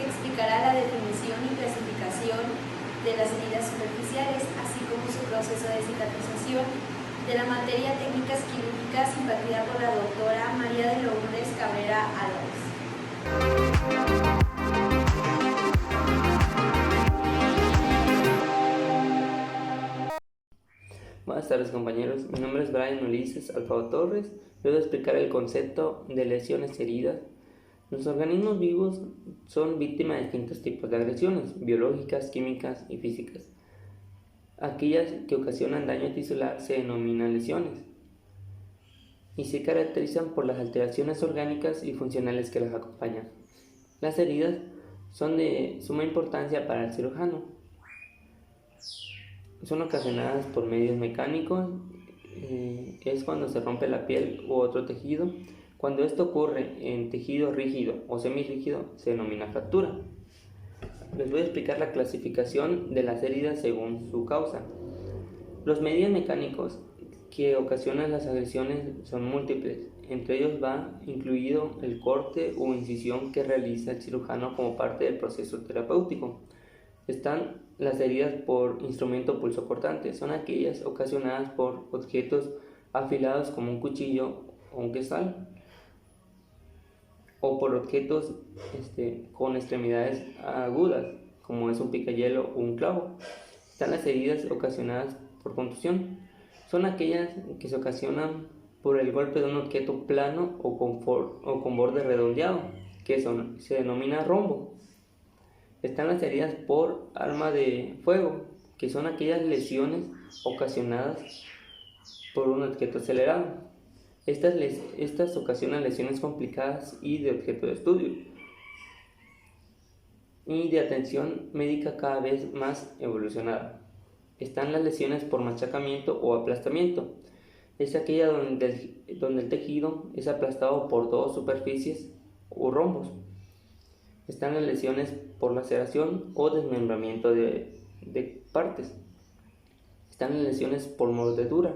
que explicará la definición y clasificación de las heridas superficiales, así como su proceso de cicatrización, de la materia técnicas quirúrgicas impartida por la doctora María de Lourdes Cabrera Álvarez. Buenas tardes, compañeros. Mi nombre es Brian Ulises Alfaro Torres. Les voy a explicar el concepto de lesiones heridas. Los organismos vivos son víctimas de distintos tipos de agresiones, biológicas, químicas y físicas. Aquellas que ocasionan daño tisular se denominan lesiones y se caracterizan por las alteraciones orgánicas y funcionales que las acompañan. Las heridas son de suma importancia para el cirujano. Son ocasionadas por medios mecánicos, es cuando se rompe la piel u otro tejido. Cuando esto ocurre en tejido rígido o semirrígido se denomina fractura. Les voy a explicar la clasificación de las heridas según su causa. Los medios mecánicos que ocasionan las agresiones son múltiples. Entre ellos va incluido el corte o incisión que realiza el cirujano como parte del proceso terapéutico. Están las heridas por instrumento pulsocortante, son aquellas ocasionadas por objetos afilados como un cuchillo o un quesal, o por objetos con extremidades agudas, como es un picayelo o un clavo. Están las heridas ocasionadas por contusión, son aquellas que se ocasionan por el golpe de un objeto plano o con borde redondeado, que se denomina rombo. Están las heridas por arma de fuego, que son aquellas lesiones ocasionadas por un objeto acelerado. Estas ocasionan lesiones complicadas y de objeto de estudio y de atención médica cada vez más evolucionada. Están las lesiones por machacamiento o aplastamiento. Es aquella donde el tejido es aplastado por dos superficies o rombos. Están las lesiones por laceración o desmembramiento de partes. Están las lesiones por mordedura,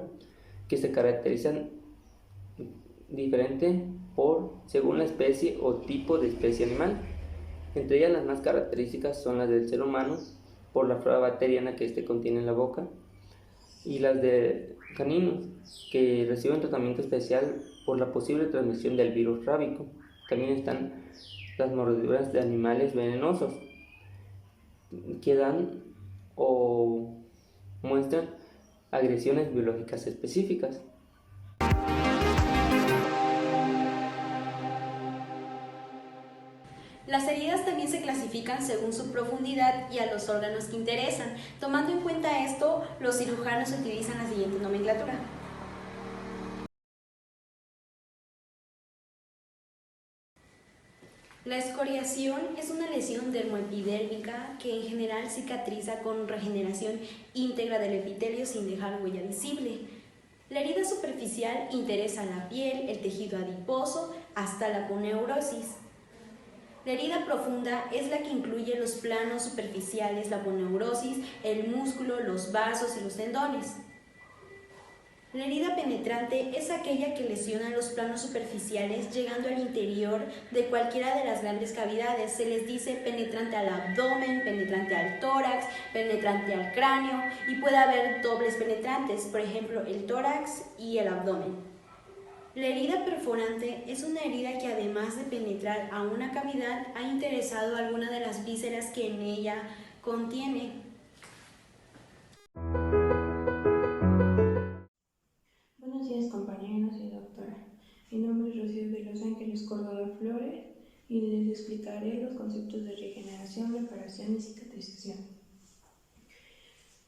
que se caracterizan diferente según la especie o tipo de especie animal. Entre ellas las más características son las del ser humano, por la flora bacteriana que contiene en la boca, y las de caninos, que reciben tratamiento especial por la posible transmisión del virus rábico. También están las mordeduras de animales venenosos, que dan o muestran agresiones biológicas específicas. Las heridas también se clasifican según su profundidad y a los órganos que interesan. Tomando en cuenta esto, los cirujanos utilizan la siguiente nomenclatura. La escoriación es una lesión dermoepidérmica que en general cicatriza con regeneración íntegra del epitelio sin dejar huella visible. La herida superficial interesa la piel, el tejido adiposo, hasta la aponeurosis. La herida profunda es la que incluye los planos superficiales, la aponeurosis, el músculo, los vasos y los tendones. La herida penetrante es aquella que lesiona los planos superficiales llegando al interior de cualquiera de las grandes cavidades. Se les dice penetrante al abdomen, penetrante al tórax, penetrante al cráneo y puede haber dobles penetrantes, por ejemplo el tórax y el abdomen. La herida perforante es una herida que además de penetrar a una cavidad ha interesado alguna de las vísceras que en ella contiene. Buenos días, compañeros y doctora. Mi nombre es Rocío de Los Ángeles Córdoba Flores y les explicaré los conceptos de regeneración, reparación y cicatrización.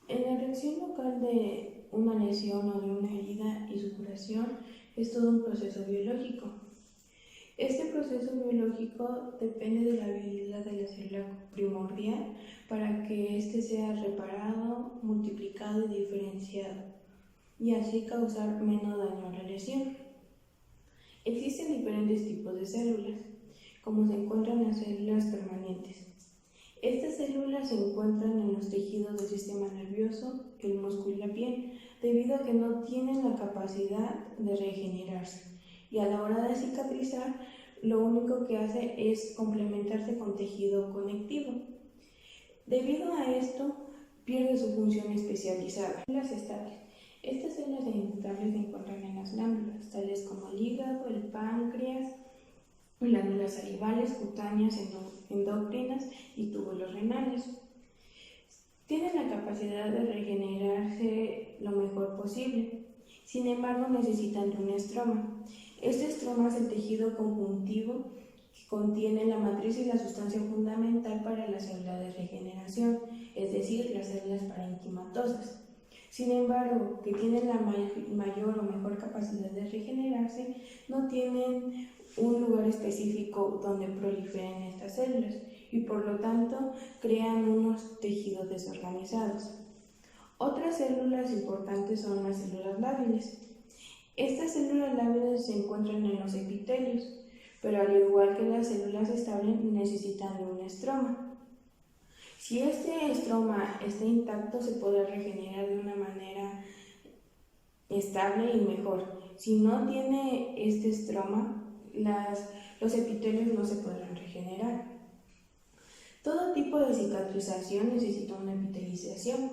En la reacción local de una lesión o de una herida y su curación es todo un proceso biológico. Este proceso biológico depende de la habilidad de la célula primordial para que éste sea reparado, multiplicado y diferenciado, y así causar menos daño a la lesión. Existen diferentes tipos de células, como se encuentran las células permanentes. Estas células se encuentran en los tejidos del sistema nervioso, el músculo y la piel, debido a que no tienen la capacidad de regenerarse, y a la hora de cicatrizar lo único que hace es complementarse con tejido conectivo. Debido a esto, pierde su función especializada. Células estables. Estas células estables se encuentran en las glándulas, tales como el hígado, el páncreas, glándulas salivales, cutáneas, endocrinas y túbulos renales. Tienen la capacidad de regenerarse lo mejor posible. Sin embargo, necesitan de un estroma. Este estroma es el tejido conjuntivo que contiene la matriz y la sustancia fundamental para la célula de regeneración, es decir, las células parenquimatosas. Sin embargo, que tienen la mayor o mejor capacidad de regenerarse, no tienen un lugar específico donde proliferen estas células y por lo tanto crean unos tejidos desorganizados. Otras células importantes son las células lábiles. Estas células lábiles se encuentran en los epitelios, pero al igual que las células estables necesitan de un estroma. Si este estroma está intacto, se podrá regenerar de una manera estable y mejor. Si no tiene este estroma, los epitelios no se podrán regenerar. Todo tipo de cicatrización necesita una epitelización.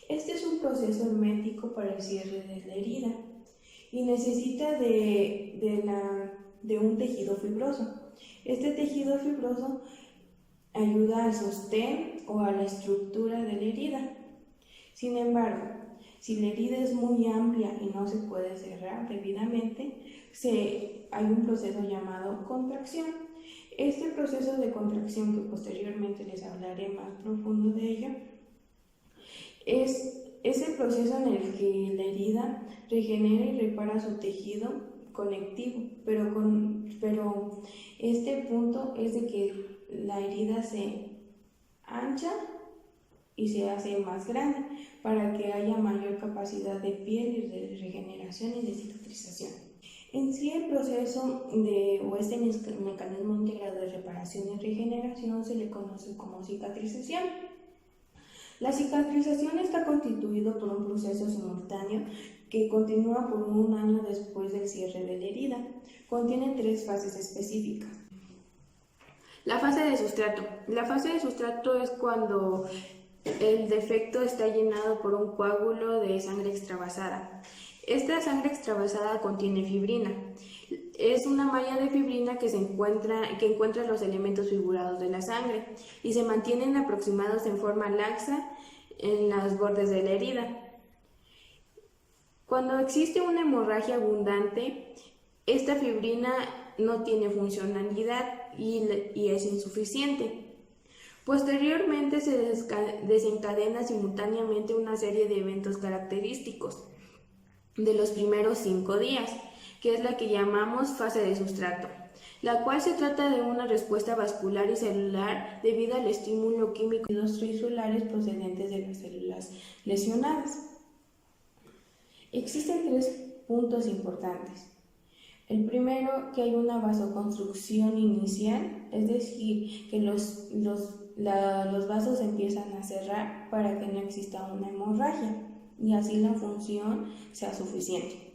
Este es un proceso hermético para el cierre de la herida y necesita de un tejido fibroso. Este tejido fibroso ayuda al sostén o a la estructura de la herida. Sin embargo, si la herida es muy amplia y no se puede cerrar debidamente, hay un proceso llamado contracción. Este proceso de contracción, que posteriormente les hablaré más profundo de ello, es el proceso en el que la herida regenera y repara su tejido conectivo, pero este punto es de que la herida se ancha y se hace más grande para que haya mayor capacidad de piel y de regeneración y de cicatrización. En sí, el proceso este mecanismo integrado de reparación y regeneración se le conoce como cicatrización. La cicatrización está constituido por un proceso simultáneo que continúa por un año después del cierre de la herida. Contiene 3 fases específicas. La fase de sustrato. La fase de sustrato es cuando el defecto está llenado por un coágulo de sangre extravasada. Esta sangre extravasada contiene fibrina. Es una malla de fibrina que encuentra los elementos figurados de la sangre y se mantienen aproximados en forma laxa en los bordes de la herida. Cuando existe una hemorragia abundante, esta fibrina no tiene funcionalidad y es insuficiente. Posteriormente se desencadena simultáneamente una serie de eventos característicos de los primeros 5 días, que es la que llamamos fase de sustrato, la cual se trata de una respuesta vascular y celular debido al estímulo químico de los trisulares procedentes de las células lesionadas. Existen 3 puntos importantes. El primero, que hay una vasoconstricción inicial, es decir, que los vasos empiezan a cerrar para que no exista una hemorragia y así la función sea suficiente.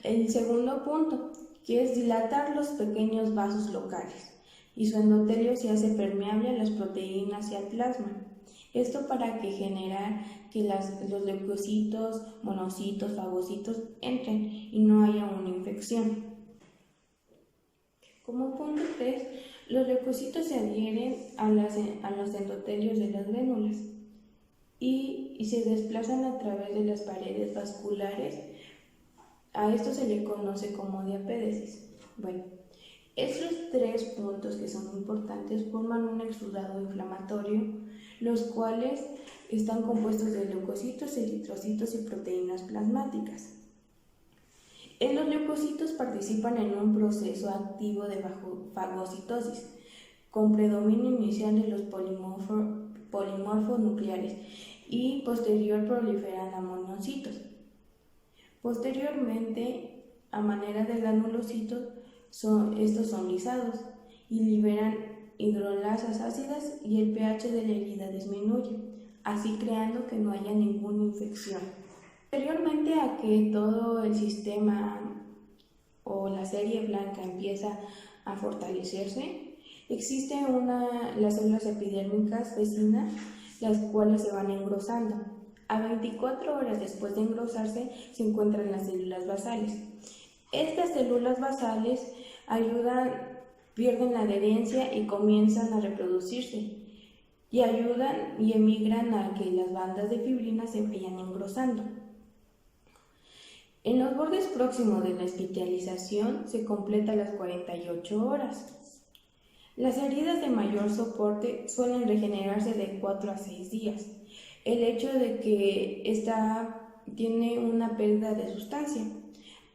El segundo punto, que es dilatar los pequeños vasos locales y su endotelio se hace permeable a las proteínas y al plasma. Esto para que generar que los leucocitos, monocitos, fagocitos entren y no haya una infección. Como punto 3, los leucocitos se adhieren a los endotelios de las glánulas y se desplazan a través de las paredes vasculares. A esto se le conoce como diapédesis. Bueno, estos 3 puntos que son importantes forman un exudado inflamatorio, los cuales están compuestos de leucocitos, eritrocitos y proteínas plasmáticas. Los leucocitos participan en un proceso activo de fagocitosis, con predominio inicial de los polimorfos nucleares y posterior proliferan a monocitos. Posteriormente, a manera de granulocitos, estos son lisados y liberan hidrolasas ácidas y el pH de la herida disminuye, así creando que no haya ninguna infección. Posteriormente a que todo el sistema o la serie blanca empieza a fortalecerse. Existe las células epidérmicas vecinas, las cuales se van engrosando. A 24 horas después de engrosarse se encuentran las células basales. Estas células basales pierden la adherencia y comienzan a reproducirse y ayudan y emigran a que las bandas de fibrina se vayan engrosando. En los bordes próximos de la hospitalización se completa a las 48 horas. Las heridas de mayor soporte suelen regenerarse de 4 a 6 días. El hecho de que tiene una pérdida de sustancia.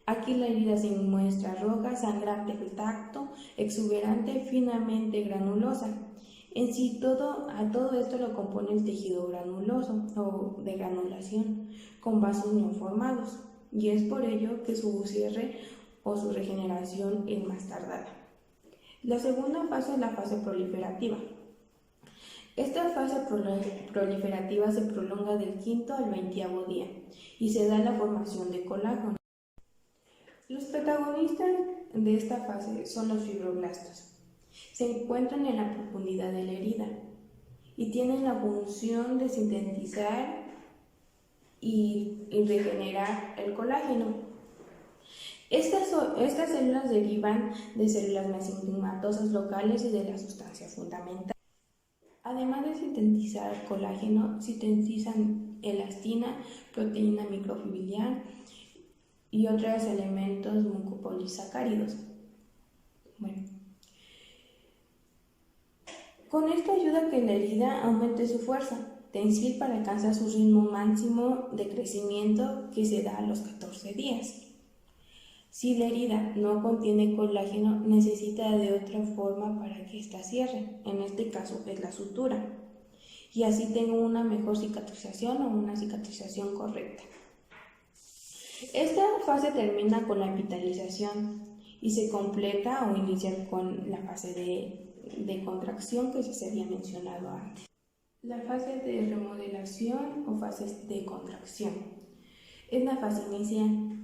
Aquí la herida se muestra roja, sangrante al tacto, exuberante, finamente granulosa. En sí, a todo esto lo compone el tejido granuloso o de granulación, con vasos neoformados, y es por ello que su cierre o su regeneración es más tardada. La segunda fase es la fase proliferativa. Esta fase proliferativa se prolonga del 5º al 20º día y se da la formación de colágeno. Los protagonistas de esta fase son los fibroblastos. Se encuentran en la profundidad de la herida y tienen la función de sintetizar y regenerar el colágeno. Estas células derivan de células mesenquimatosas locales y de la sustancia fundamental. Además de sintetizar el colágeno, sintetizan elastina, proteína microfibrilar y otros elementos mucopolisacáridos. Con esto ayuda a que la herida aumente su fuerza tensil para alcanzar su ritmo máximo de crecimiento que se da a los 14 días. Si la herida no contiene colágeno, necesita de otra forma para que ésta cierre, en este caso es la sutura, y así tenga una mejor cicatrización o una cicatrización correcta. Esta fase termina con la epitelización y se completa o inicia con la fase de contracción que se había mencionado antes. La fase de remodelación o fase de contracción es la fase inicial.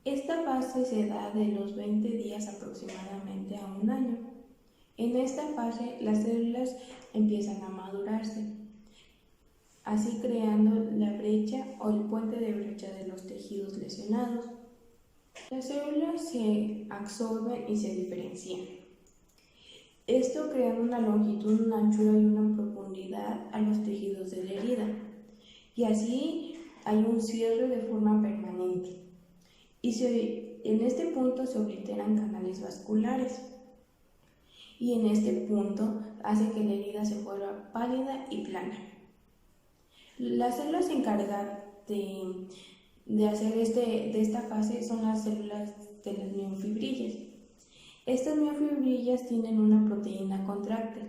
Esta fase se da de los 20 días aproximadamente a un año. En esta fase las células empiezan a madurarse, así creando la brecha o el puente de brecha de los tejidos lesionados. Las células se absorben y se diferencian. Esto crea una longitud, una anchura y una profundidad a los tejidos de la herida, y así hay un cierre de forma permanente. En este punto se obliteran canales vasculares, y en este punto hace que la herida se vuelva pálida y plana. Las células encargadas de hacer de esta fase son las células de las miofibrillas. Estas miofibrillas tienen una proteína contráctil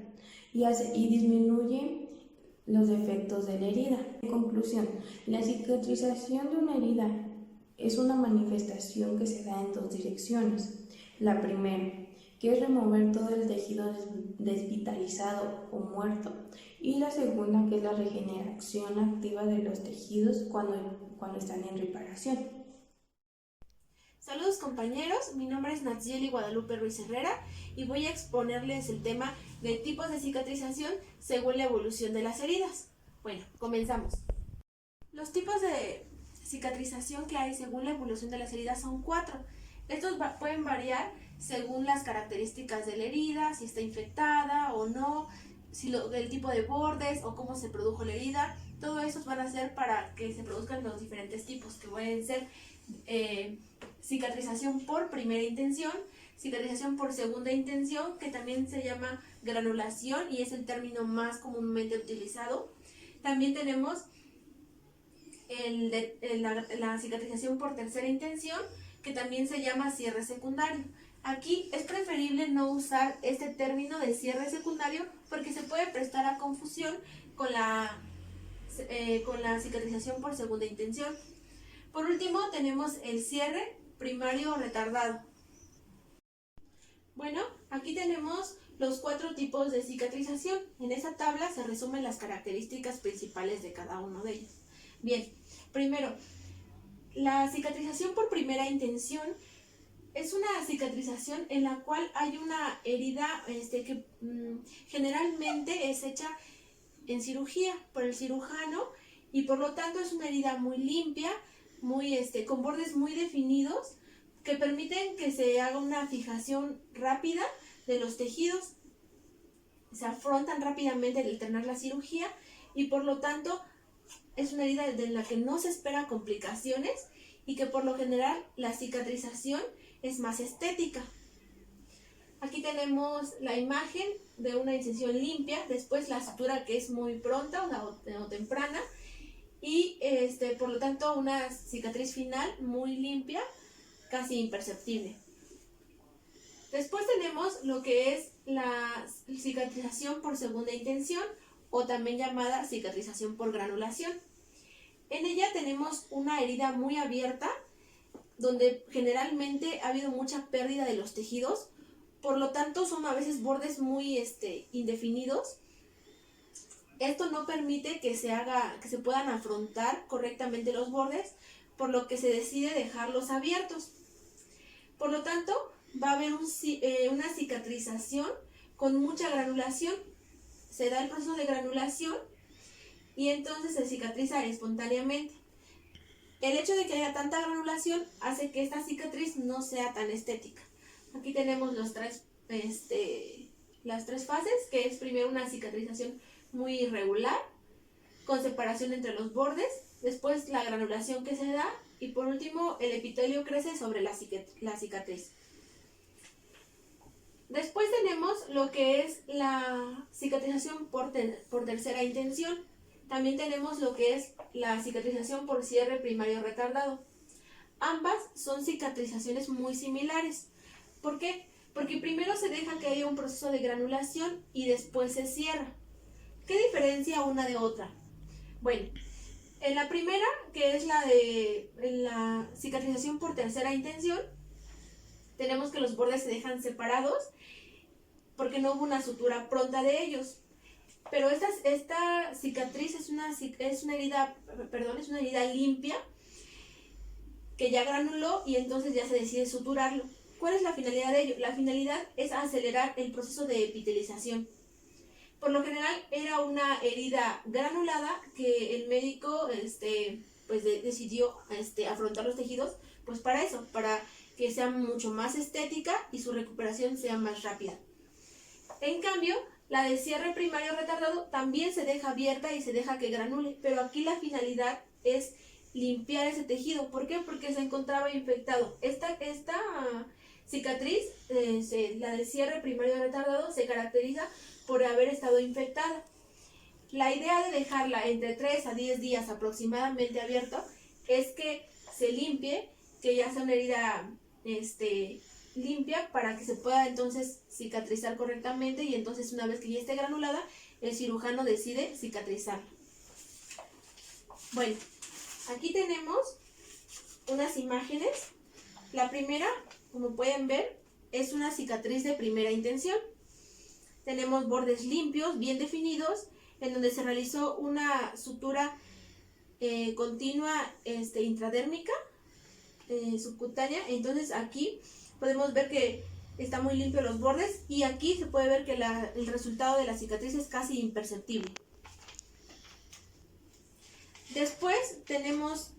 y disminuye los defectos de la herida. En conclusión, la cicatrización de una herida es una manifestación que se da en dos direcciones. La primera, que es remover todo el tejido desvitalizado o muerto, y la segunda, que es la regeneración activa de los tejidos cuando están en reparación. Saludos compañeros, mi nombre es Natsieli Guadalupe Ruiz Herrera y voy a exponerles el tema de tipos de cicatrización según la evolución de las heridas. Bueno, comenzamos. Los tipos de cicatrización que hay según la evolución de las heridas son 4. Estos pueden variar según las características de la herida, si está infectada o no, el tipo de bordes o cómo se produjo la herida. Todo eso van a ser para que se produzcan los diferentes tipos, que pueden ser cicatrización por primera intención, cicatrización por segunda intención, que también se llama granulación y es el término más comúnmente utilizado. También tenemos la cicatrización por tercera intención, que también se llama cierre secundario. Aquí es preferible no usar este término de cierre secundario porque se puede prestar a confusión con la cicatrización por segunda intención. Por último, tenemos el cierre primario o retardado. Bueno, aquí tenemos los 4 tipos de cicatrización. En esa tabla se resumen las características principales de cada uno de ellos. Bien, primero, la cicatrización por primera intención es una cicatrización en la cual hay una herida que generalmente es hecha en cirugía por el cirujano y por lo tanto es una herida muy limpia, muy con bordes muy definidos que permiten que se haga una fijación rápida de los tejidos. Se afrontan rápidamente al terminar la cirugía y por lo tanto es una herida de la que no se espera complicaciones y que por lo general la cicatrización es más estética. Aquí tenemos la imagen de una incisión limpia, después la sutura que es muy pronta o temprana y por lo tanto una cicatriz final muy limpia, casi imperceptible. Después tenemos lo que es la cicatrización por segunda intención o también llamada cicatrización por granulación. En ella tenemos una herida muy abierta donde generalmente ha habido mucha pérdida de los tejidos, por lo tanto son a veces bordes muy indefinidos. Esto no permite que se puedan afrontar correctamente los bordes, por lo que se decide dejarlos abiertos. Por lo tanto, va a haber una cicatrización con mucha granulación. Se da el proceso de granulación y entonces se cicatriza espontáneamente. El hecho de que haya tanta granulación hace que esta cicatriz no sea tan estética. Aquí tenemos las tres fases, que es primero una cicatrización muy irregular, con separación entre los bordes, después la granulación que se da y por último el epitelio crece sobre la cicatriz. Después tenemos lo que es la cicatrización por tercera intención. También tenemos lo que es la cicatrización por cierre primario retardado. Ambas son cicatrizaciones muy similares. ¿Por qué? Porque primero se deja que haya un proceso de granulación y después se cierra. ¿Qué diferencia una de otra? Bueno, en la primera, que es la cicatrización por tercera intención, tenemos que los bordes se dejan separados porque no hubo una sutura pronta de ellos. Pero esta cicatriz es una herida limpia que ya granuló y entonces ya se decide suturarlo. ¿Cuál es la finalidad de ello? La finalidad es acelerar el proceso de epitelización. Por lo general era una herida granulada que el médico decidió afrontar los tejidos pues para eso, para que sea mucho más estética y su recuperación sea más rápida. En cambio, la de cierre primario retardado también se deja abierta y se deja que granule, pero aquí la finalidad es limpiar ese tejido. ¿Por qué? Porque se encontraba infectado. Esta cicatriz, la de cierre primario retardado, se caracteriza por haber estado infectada. La idea de dejarla entre 3 a 10 días aproximadamente abierta es que se limpie, que ya sea una herida limpia para que se pueda entonces cicatrizar correctamente y entonces una vez que ya esté granulada, el cirujano decide cicatrizarla. Bueno, aquí tenemos unas imágenes. La primera, como pueden ver, es una cicatriz de primera intención. Tenemos bordes limpios, bien definidos, en donde se realizó una sutura continua intradérmica, subcutánea. Entonces aquí podemos ver que está muy limpio los bordes y aquí se puede ver que el resultado de la cicatriz es casi imperceptible. Después tenemos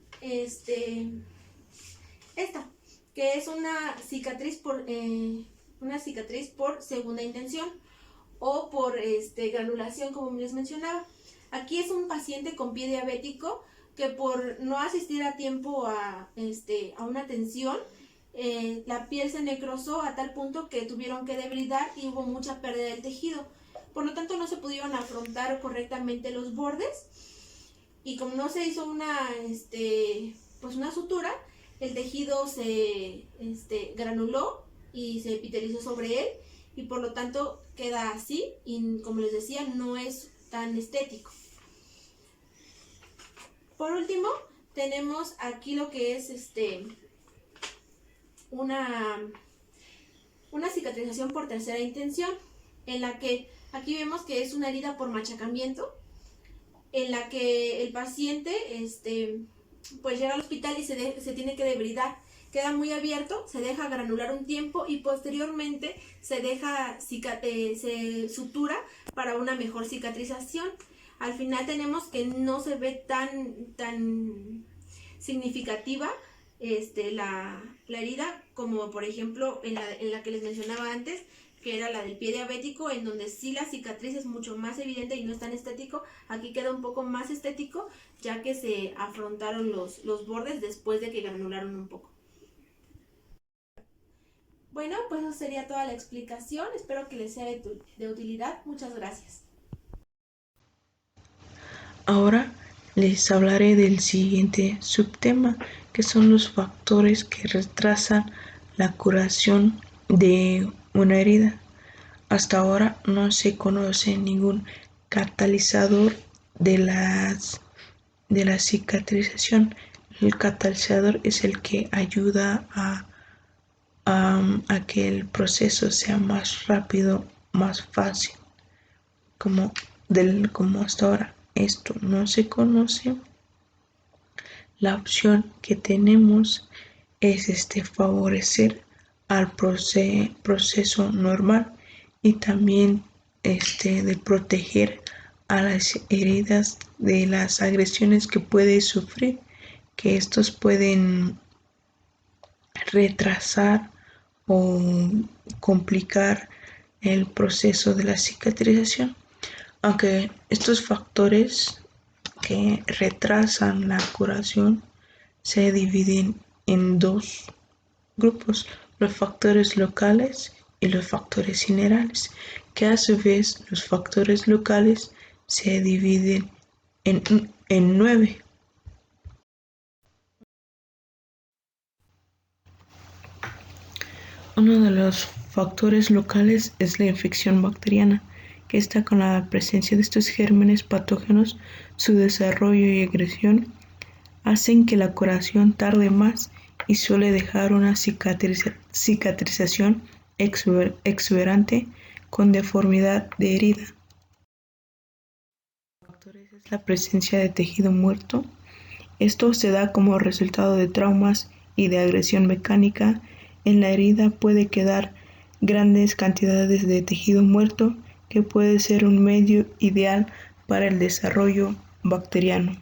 esta, que es una cicatriz por segunda intención o por granulación, como les mencionaba. Aquí es un paciente con pie diabético que por no asistir a tiempo a una atención, la piel se necrosó a tal punto que tuvieron que debridar y hubo mucha pérdida del tejido. Por lo tanto, no se pudieron afrontar correctamente los bordes y como no se hizo una sutura, el tejido se granuló y se epitelizó sobre él y por lo tanto queda así y, como les decía, no es tan estético. Por último, tenemos aquí lo que es una cicatrización por tercera intención, en la que aquí vemos que es una herida por machacamiento, en la que el paciente pues llega al hospital y se tiene que debridar. queda muy abierto, se deja granular un tiempo y posteriormente se deja se sutura para una mejor cicatrización. Al final tenemos que no se ve tan significativa la herida como por ejemplo en la que les mencionaba antes, que era la del pie diabético, en donde sí la cicatriz es mucho más evidente y no es tan estético. Aquí queda un poco más estético, ya que se afrontaron los bordes después de que granularon un poco. Bueno, pues eso sería toda la explicación. Espero que les sea de utilidad. Muchas gracias. Ahora les hablaré del siguiente subtema, que son los factores que retrasan la curación de una herida. Hasta ahora no se conoce ningún catalizador de la cicatrización. El catalizador es el que ayuda a que el proceso sea más rápido, más fácil. Como hasta ahora esto no se conoce, la opción que tenemos es favorecer al proceso normal y también de proteger a las heridas de las agresiones que puede sufrir, que estos pueden retrasar o complicar el proceso de la cicatrización. Aunque estos factores que retrasan la curación se dividen en dos grupos, los factores locales y los factores generales, que a su vez los factores locales se dividen en 9. Uno de los factores locales es la infección bacteriana, que está con la presencia de estos gérmenes patógenos, su desarrollo y agresión hacen que la curación tarde más y suele dejar una cicatrización exuberante con deformidad de herida. Factores es la presencia de tejido muerto. Esto se da como resultado de traumas y de agresión mecánica. En la herida puede quedar grandes cantidades de tejido muerto, que puede ser un medio ideal para el desarrollo bacteriano.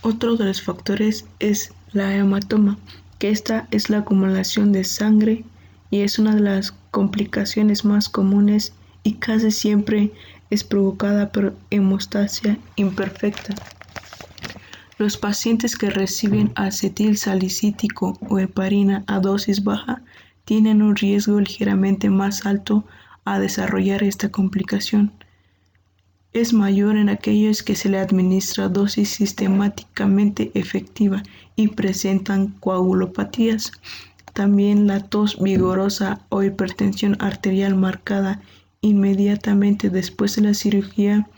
Otro de los factores es la hematoma, que esta es la acumulación de sangre y es una de las complicaciones más comunes y casi siempre es provocada por hemostasia imperfecta. Los pacientes que reciben acetil salicílico o heparina a dosis baja tienen un riesgo ligeramente más alto a desarrollar esta complicación. Es mayor en aquellos que se le administra dosis sistemáticamente efectiva y presentan coagulopatías. También la tos vigorosa o hipertensión arterial marcada inmediatamente después de la cirugía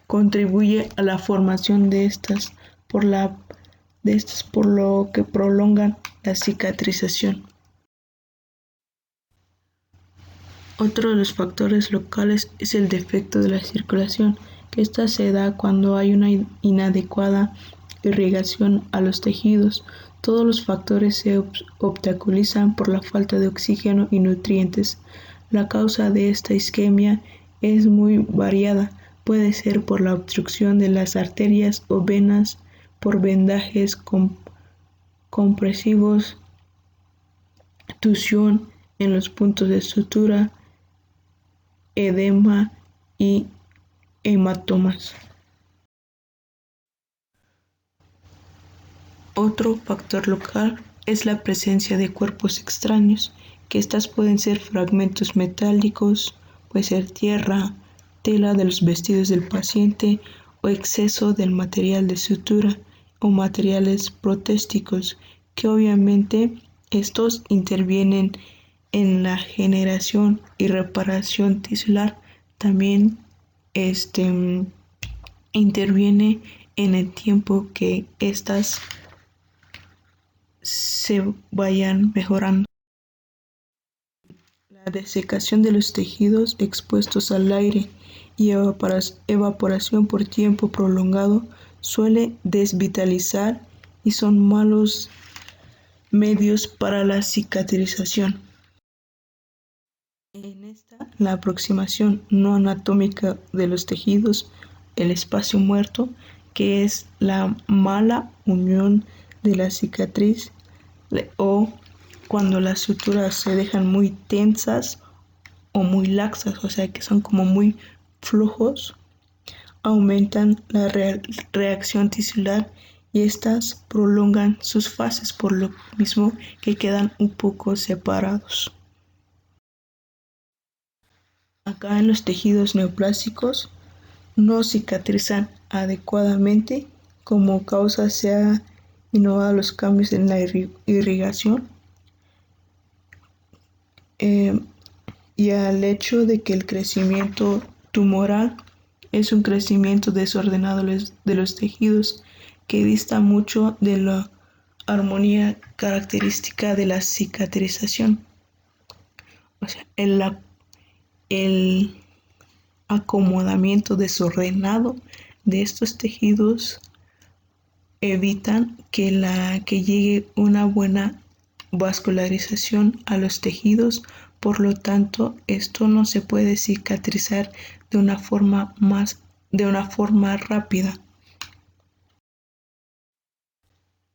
contribuye a la formación de estas, por lo que prolongan la cicatrización. Otro de los factores locales es el defecto de la circulación, que esta se da cuando hay una inadecuada irrigación a los tejidos. Todos los factores se obstaculizan por la falta de oxígeno y nutrientes. La causa de esta isquemia es muy variada. Puede ser por la obstrucción de las arterias o venas, por vendajes compresivos, tusión en los puntos de sutura, edema y hematomas. Otro factor local es la presencia de cuerpos extraños, que estas pueden ser fragmentos metálicos, puede ser tierra, tela de los vestidos del paciente o exceso del material de sutura o materiales protésticos, que obviamente estos intervienen en la generación y reparación tisular. También interviene en el tiempo que estas se vayan mejorando. La desecación de los tejidos expuestos al aire y evaporación por tiempo prolongado suele desvitalizar y son malos medios para la cicatrización. En esta, la aproximación no anatómica de los tejidos, el espacio muerto, que es la mala unión de la cicatriz o cuando las suturas se dejan muy tensas o muy laxas, o sea que son como muy flojos, aumentan la reacción tisular y estas prolongan sus fases por lo mismo que quedan un poco separados. Acá en los tejidos neoplásicos no cicatrizan adecuadamente, como causa se ha innovado los cambios en la irrigación y al hecho de que el crecimiento tumoral es un crecimiento desordenado de los tejidos que dista mucho de la armonía característica de la cicatrización. O sea, el acomodamiento desordenado de estos tejidos evitan que llegue una buena vascularización a los tejidos, por lo tanto esto no se puede cicatrizar de una forma rápida.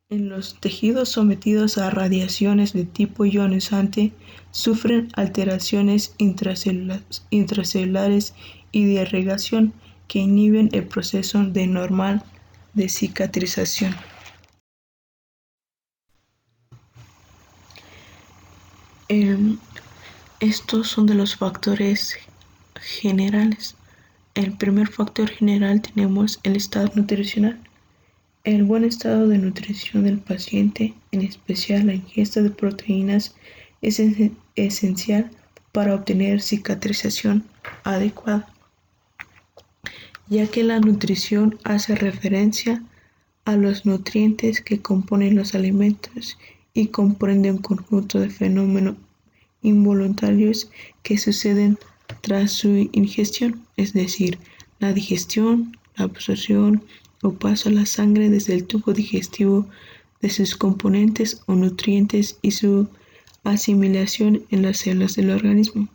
En los tejidos sometidos a radiaciones de tipo ionizante sufren alteraciones intracelulares y de irrigación que inhiben el proceso normal de cicatrización. Estos son de los factores generales. El primer factor general tenemos el estado nutricional. El buen estado de nutrición del paciente, en especial la ingesta de proteínas, es esencial para obtener cicatrización adecuada, ya que la nutrición hace referencia a los nutrientes que componen los alimentos y comprende un conjunto de fenómenos involuntarios que suceden tras su ingestión, es decir, la digestión, la absorción o paso a la sangre desde el tubo digestivo de sus componentes o nutrientes y su asimilación en las células del organismo.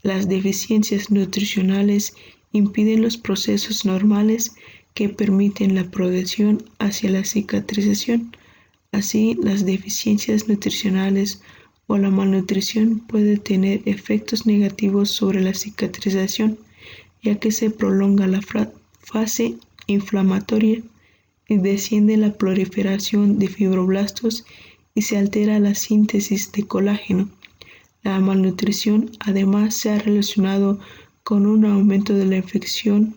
Las deficiencias nutricionales impiden los procesos normales que permiten la progresión hacia la cicatrización. Así, las deficiencias nutricionales o la malnutrición puede tener efectos negativos sobre la cicatrización, ya que se prolonga la fase inflamatoria y desciende la proliferación de fibroblastos y se altera la síntesis de colágeno. La malnutrición además se ha relacionado con un aumento de la infección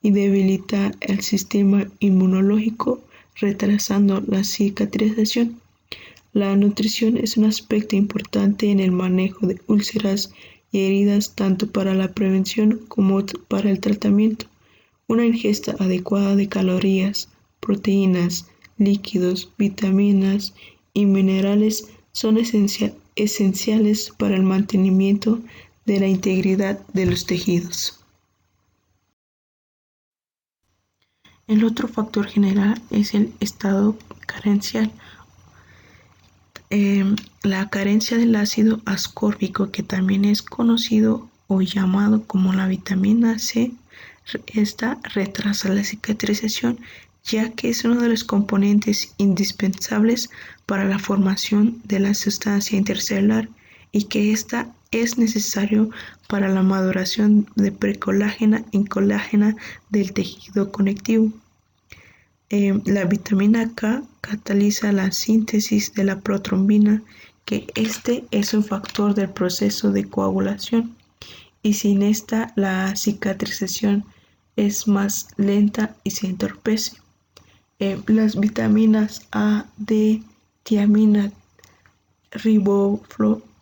y debilita el sistema inmunológico, retrasando la cicatrización. La nutrición es un aspecto importante en el manejo de úlceras y heridas, tanto para la prevención como para el tratamiento. Una ingesta adecuada de calorías, proteínas, líquidos, vitaminas y minerales son esenciales para el mantenimiento de la integridad de los tejidos. El otro factor general es el estado carencial. La carencia del ácido ascórbico, que también es conocido o llamado como la vitamina C, esta retrasa la cicatrización, ya que es uno de los componentes indispensables para la formación de la sustancia intercelular y que esta es necesario para la maduración de precolágena y colágena del tejido conectivo. La vitamina K cataliza la síntesis de la protrombina, que este es un factor del proceso de coagulación, y sin esta la cicatrización es más lenta y se entorpece. Las vitaminas A, D, tiamina,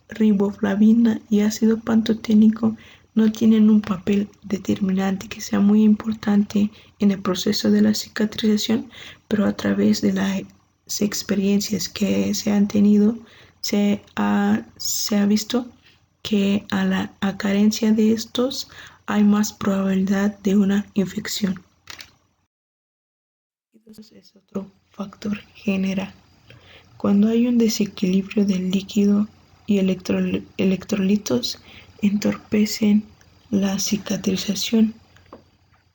riboflavina y ácido pantoténico no tienen un papel determinante que sea muy importante en el proceso de la cicatrización, pero a través de las experiencias que se han tenido se ha visto que a carencia de estos hay más probabilidad de una infección. Es otro factor general. Cuando hay un desequilibrio del líquido y electrolitos entorpecen la cicatrización.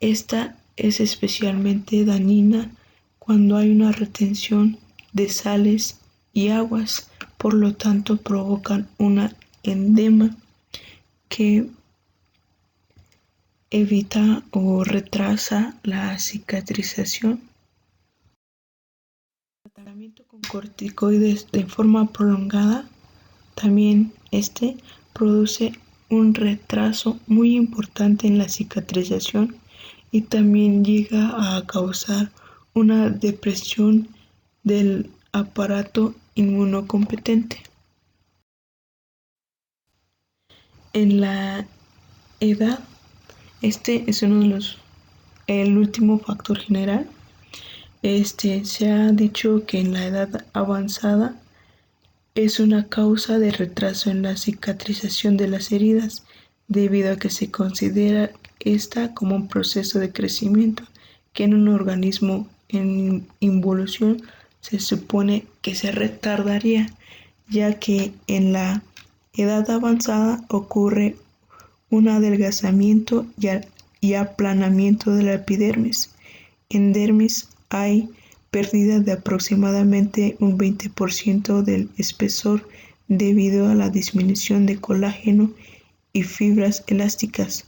Esta es especialmente dañina cuando hay una retención de sales y aguas, por lo tanto provocan una edema que evita o retrasa la cicatrización. El tratamiento con corticoides de forma prolongada también produce un retraso muy importante en la cicatrización y también llega a causar una depresión del aparato inmunocompetente. En la edad, es el último factor general. Se ha dicho que en la edad avanzada es una causa de retraso en la cicatrización de las heridas, debido a que se considera esta como un proceso de crecimiento que en un organismo en involución se supone que se retardaría, ya que en la edad avanzada ocurre un adelgazamiento y aplanamiento de la epidermis. En dermis hay pérdida de aproximadamente un 20% del espesor debido a la disminución de colágeno y fibras elásticas.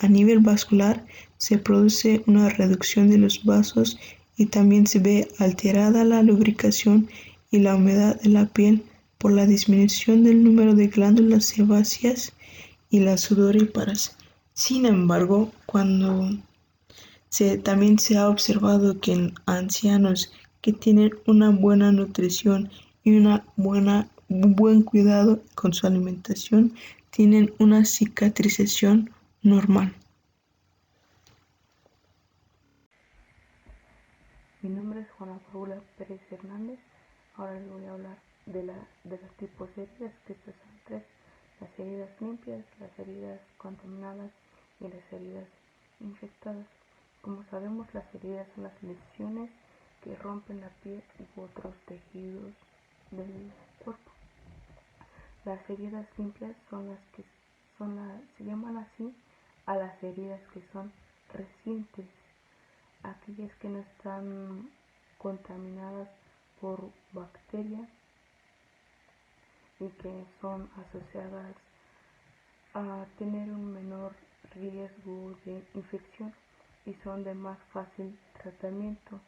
A nivel vascular se produce una reducción de los vasos y también se ve alterada la lubricación y la humedad de la piel por la disminución del número de glándulas sebáceas y las sudoríparas. Sin embargo, también se ha observado que en ancianos que tienen una buena nutrición y un buen cuidado con su alimentación, tienen una cicatrización normal. Mi nombre es Juana Paula Pérez Hernández. Ahora les voy a hablar de los tipos de heridas, que estos son tres: las heridas limpias, las heridas contaminadas y las heridas infectadas. Como sabemos, las heridas son las lesiones que rompen la piel u otros tejidos del cuerpo. Las heridas limpias se llaman así a las heridas que son recientes, aquellas que no están contaminadas por bacterias y que son asociadas a tener un menor riesgo de infección y son de más fácil tratamiento.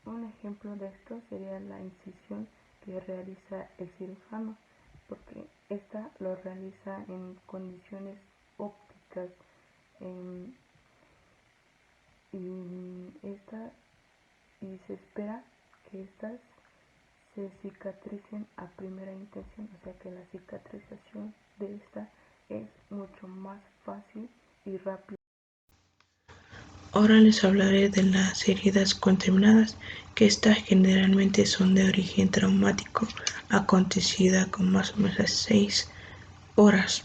Un ejemplo de esto sería la incisión que realiza el cirujano, porque esta lo realiza en condiciones ópticas y se espera que estas se cicatricen a primera intención, o sea que la cicatrización de esta es mucho más fácil y rápida. Ahora les hablaré de las heridas contaminadas, que estas generalmente son de origen traumático, acontecida con más o menos 6 horas.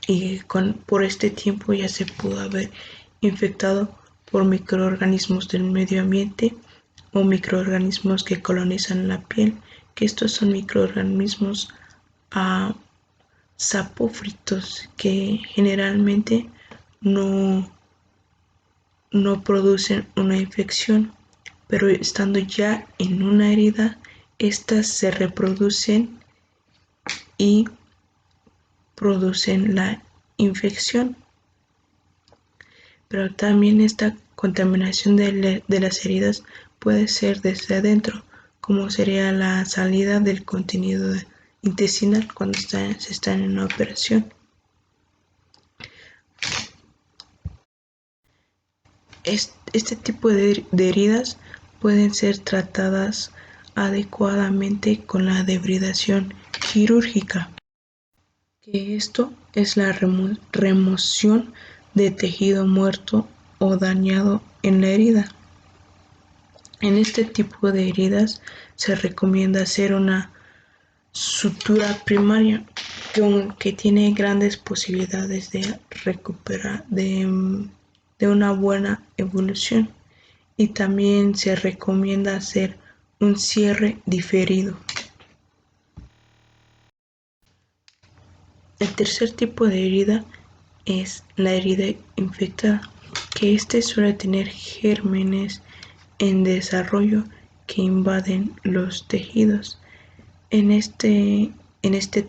Y por este tiempo ya se pudo haber infectado por microorganismos del medio ambiente o microorganismos que colonizan la piel, que estos son microorganismos sapófitos que generalmente no producen una infección, pero estando ya en una herida, estas se reproducen y producen la infección. Pero también esta contaminación de las heridas puede ser desde adentro, como sería la salida del contenido intestinal cuando se está en una operación. Este tipo de heridas pueden ser tratadas adecuadamente con la debridación quirúrgica, que esto es la remoción de tejido muerto o dañado en la herida. En este tipo de heridas se recomienda hacer una sutura primaria que tiene grandes posibilidades de recuperar de una buena evolución, y también se recomienda hacer un cierre diferido. El tercer tipo de herida es la herida infectada, que suele tener gérmenes en desarrollo que invaden los tejidos. En este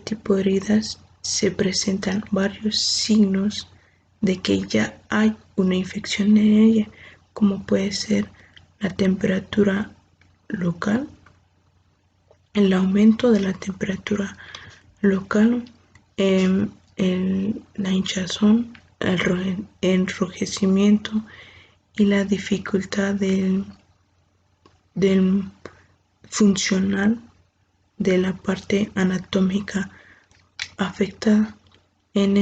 tipo de heridas se presentan varios signos de que ya hay una infección en ella, como puede ser la temperatura local, el aumento de la temperatura local, la hinchazón, el enrojecimiento y la dificultad del funcional de la parte anatómica afectada. En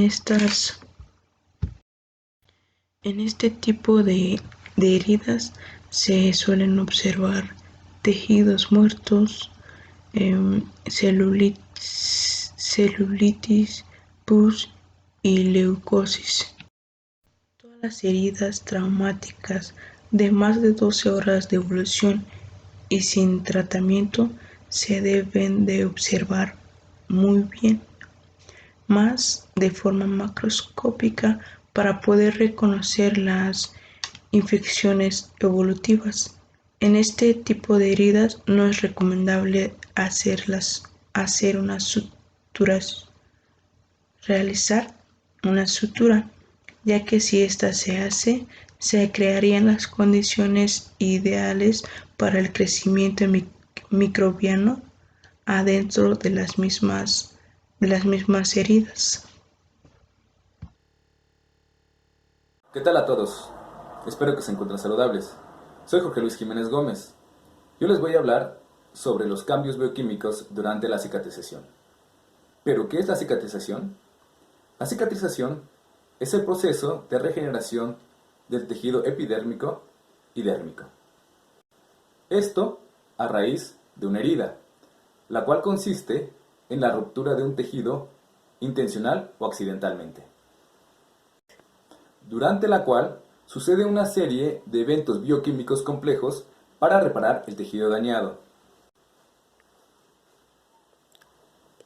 este tipo de heridas se suelen observar tejidos muertos, celulitis, pus y leucosis. Todas las heridas traumáticas de más de 12 horas de evolución y sin tratamiento se deben de observar muy bien, más de forma macroscópica para poder reconocer las infecciones evolutivas. En este tipo de heridas no es recomendable realizar una sutura, ya que si ésta se hace, se crearían las condiciones ideales para el crecimiento microbiano adentro de las mismas heridas. ¿Qué tal a todos? Espero que se encuentren saludables. Soy Jorge Luis Jiménez Gómez. Yo les voy a hablar sobre los cambios bioquímicos durante la cicatrización. ¿Pero qué es la cicatrización? La cicatrización es el proceso de regeneración del tejido epidérmico y dérmico. Esto a raíz de una herida, la cual consiste en la ruptura de un tejido intencional o accidentalmente, durante la cual sucede una serie de eventos bioquímicos complejos para reparar el tejido dañado.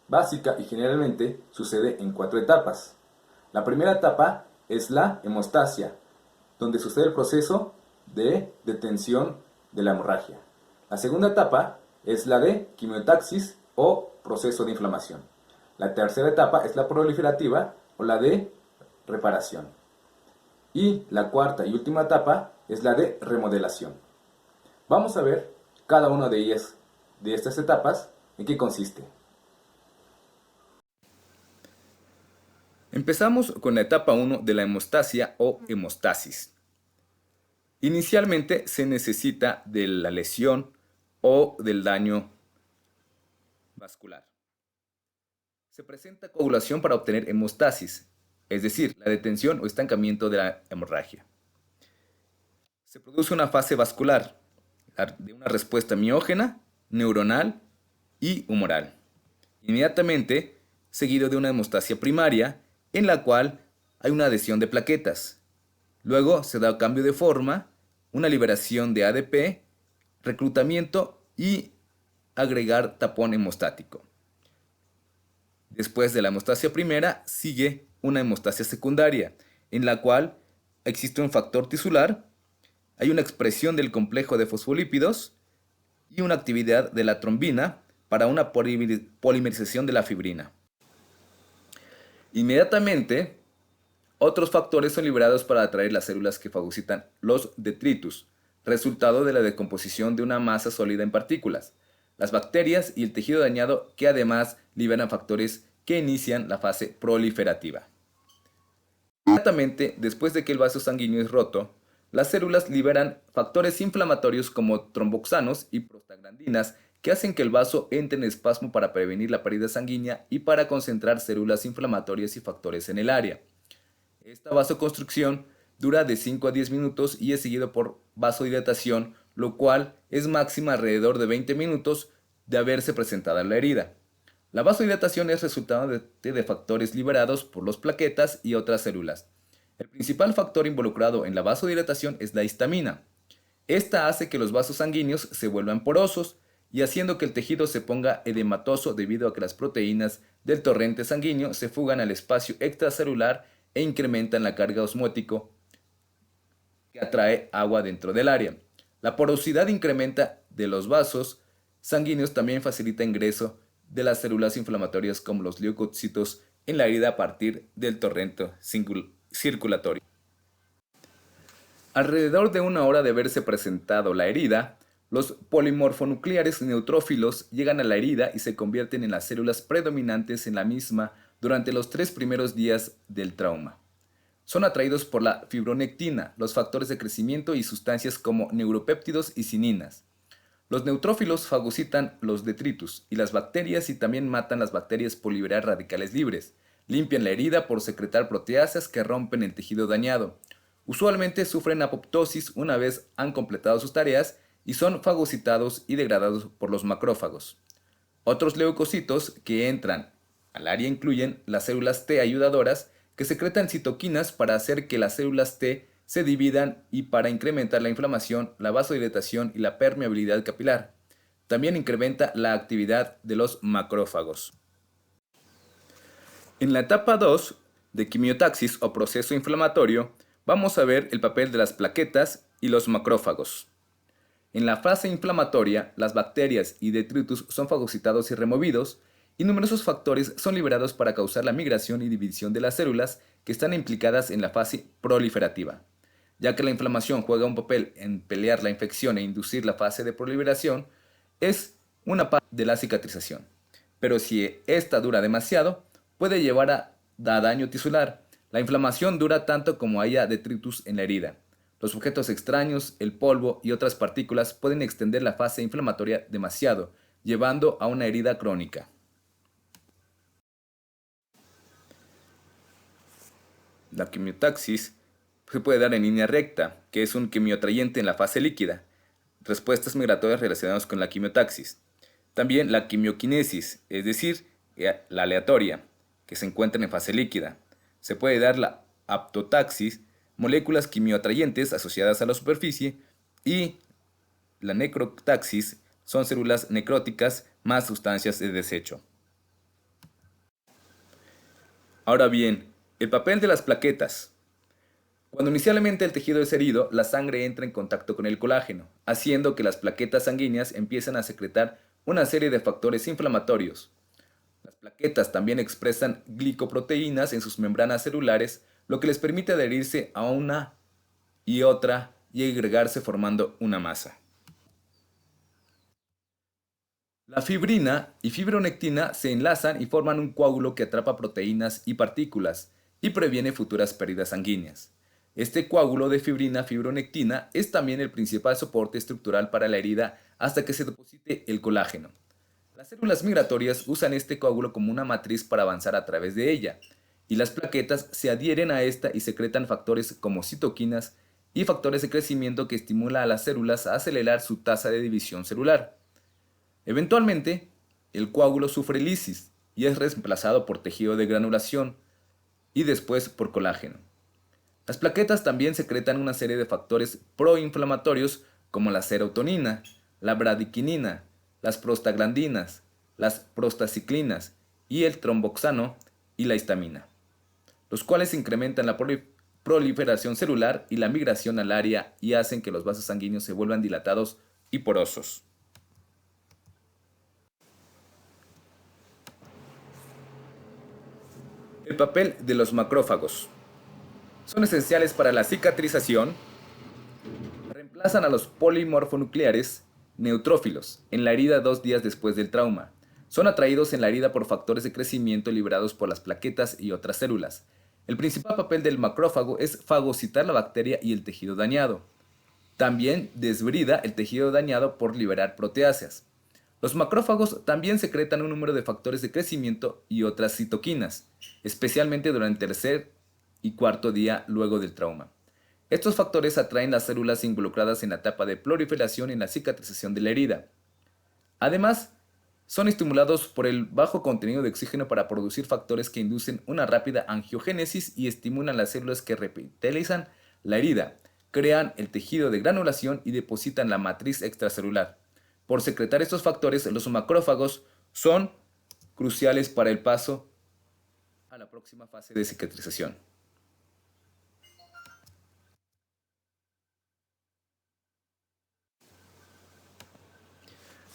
Básica y generalmente sucede en 4 etapas. La primera etapa es la hemostasia, donde sucede el proceso de detención de la hemorragia. La segunda etapa es la de quimiotaxis o proceso de inflamación. La tercera etapa es la proliferativa o la de reparación. Y la cuarta y última etapa es la de remodelación. Vamos a ver cada una de ellas, de estas etapas, en qué consiste. Empezamos con la etapa 1 de la hemostasia o hemostasis. Inicialmente se necesita de la lesión o del daño vascular. Se presenta coagulación para obtener hemostasis, es decir, la detención o estancamiento de la hemorragia. Se produce una fase vascular de una respuesta miógena, neuronal y humoral. Inmediatamente seguido de una hemostasia primaria en la cual hay una adhesión de plaquetas. Luego se da cambio de forma, una liberación de ADP, reclutamiento y agregar tapón hemostático. Después de la hemostasia primera sigue una hemostasia secundaria, en la cual existe un factor tisular, hay una expresión del complejo de fosfolípidos y una actividad de la trombina para una polimerización de la fibrina. Inmediatamente, otros factores son liberados para atraer las células que fagocitan los detritus, resultado de la decomposición de una masa sólida en partículas, las bacterias y el tejido dañado, que además liberan factores que inician la fase proliferativa. Inmediatamente después de que el vaso sanguíneo es roto, las células liberan factores inflamatorios como tromboxanos y prostaglandinas que hacen que el vaso entre en espasmo para prevenir la pérdida sanguínea y para concentrar células inflamatorias y factores en el área. Esta vasoconstricción dura de 5 a 10 minutos y es seguido por vasodilatación, lo cual es máxima alrededor de 20 minutos de haberse presentado la herida. La vasodilatación es resultado de factores liberados por las plaquetas y otras células. El principal factor involucrado en la vasodilatación es la histamina. Esta hace que los vasos sanguíneos se vuelvan porosos y haciendo que el tejido se ponga edematoso debido a que las proteínas del torrente sanguíneo se fugan al espacio extracelular e incrementan la carga osmótico que atrae agua dentro del área. La porosidad incrementa de los vasos sanguíneos también facilita ingreso de las células inflamatorias como los leucocitos en la herida a partir del torrente circulatorio. Alrededor de una hora de haberse presentado la herida, los polimorfonucleares neutrófilos llegan a la herida y se convierten en las células predominantes en la misma durante los 3 primeros días del trauma. Son atraídos por la fibronectina, los factores de crecimiento y sustancias como neuropéptidos y cininas. Los neutrófilos fagocitan los detritus y las bacterias y también matan las bacterias por liberar radicales libres. Limpian la herida por secretar proteasas que rompen el tejido dañado. Usualmente sufren apoptosis una vez han completado sus tareas y son fagocitados y degradados por los macrófagos. Otros leucocitos que entran al área incluyen las células T ayudadoras que secretan citoquinas para hacer que las células T se dividan y para incrementar la inflamación, la vasodilatación y la permeabilidad capilar. También incrementa la actividad de los macrófagos. En la etapa 2 de quimiotaxis o proceso inflamatorio, vamos a ver el papel de las plaquetas y los macrófagos. En la fase inflamatoria, las bacterias y detritus son fagocitados y removidos, y numerosos factores son liberados para causar la migración y división de las células que están implicadas en la fase proliferativa. Ya que la inflamación juega un papel en pelear la infección e inducir la fase de proliferación, es una parte de la cicatrización. Pero si esta dura demasiado, puede llevar a daño tisular. La inflamación dura tanto como haya detritus en la herida. Los objetos extraños, el polvo y otras partículas pueden extender la fase inflamatoria demasiado, llevando a una herida crónica. La quimiotaxis se puede dar en línea recta, que es un quimioatrayente en la fase líquida. Respuestas migratorias relacionadas con la quimiotaxis. También la quimioquinesis, es decir, la aleatoria, que se encuentra en fase líquida. Se puede dar la aptotaxis, moléculas quimioatrayentes asociadas a la superficie, y la necrotaxis son células necróticas más sustancias de desecho. Ahora bien, el papel de las plaquetas. Cuando inicialmente el tejido es herido, la sangre entra en contacto con el colágeno, haciendo que las plaquetas sanguíneas empiecen a secretar una serie de factores inflamatorios. Las plaquetas también expresan glicoproteínas en sus membranas celulares, lo que les permite adherirse a una y otra y agregarse formando una masa. La fibrina y fibronectina se enlazan y forman un coágulo que atrapa proteínas y partículas y previene futuras pérdidas sanguíneas. Este coágulo de fibronectina es también el principal soporte estructural para la herida hasta que se deposite el colágeno. Las células migratorias usan este coágulo como una matriz para avanzar a través de ella, y las plaquetas se adhieren a esta y secretan factores como citoquinas y factores de crecimiento que estimulan a las células a acelerar su tasa de división celular. Eventualmente, el coágulo sufre lisis y es reemplazado por tejido de granulación y después por colágeno. Las plaquetas también secretan una serie de factores proinflamatorios como la serotonina, la bradiquinina, las prostaglandinas, las prostaciclinas y el tromboxano y la histamina, los cuales incrementan la proliferación celular y la migración al área y hacen que los vasos sanguíneos se vuelvan dilatados y porosos. El papel de los macrófagos. Son esenciales para la cicatrización. Reemplazan a los polimorfonucleares neutrófilos en la herida 2 días después del trauma. Son atraídos en la herida por factores de crecimiento liberados por las plaquetas y otras células. El principal papel del macrófago es fagocitar la bacteria y el tejido dañado. También desbrida el tejido dañado por liberar proteáceas. Los macrófagos también secretan un número de factores de crecimiento y otras citoquinas, especialmente durante el tercer y cuarto día luego del trauma. Estos factores atraen las células involucradas en la etapa de proliferación en la cicatrización de la herida. Además, son estimulados por el bajo contenido de oxígeno para producir factores que inducen una rápida angiogénesis y estimulan las células que revitalizan la herida, crean el tejido de granulación y depositan la matriz extracelular. Por secretar estos factores, los macrófagos son cruciales para el paso a la próxima fase de cicatrización.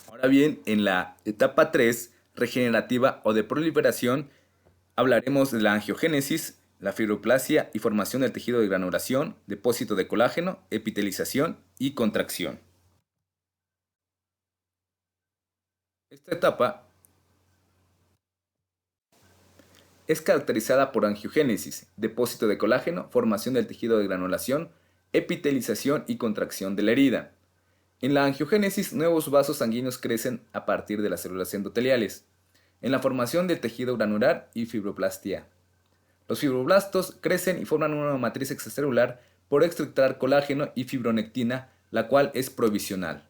Ahora bien, en la etapa 3, regenerativa o de proliferación, hablaremos de la angiogénesis, la fibroplasia y formación del tejido de granulación, depósito de colágeno, epitelización y contracción. Esta etapa es caracterizada por angiogénesis, depósito de colágeno, formación del tejido de granulación, epitelización y contracción de la herida. En la angiogénesis, nuevos vasos sanguíneos crecen a partir de las células endoteliales. En la formación del tejido granular y fibroplastia. Los fibroblastos crecen y forman una matriz extracelular por extractar colágeno y fibronectina, la cual es provisional.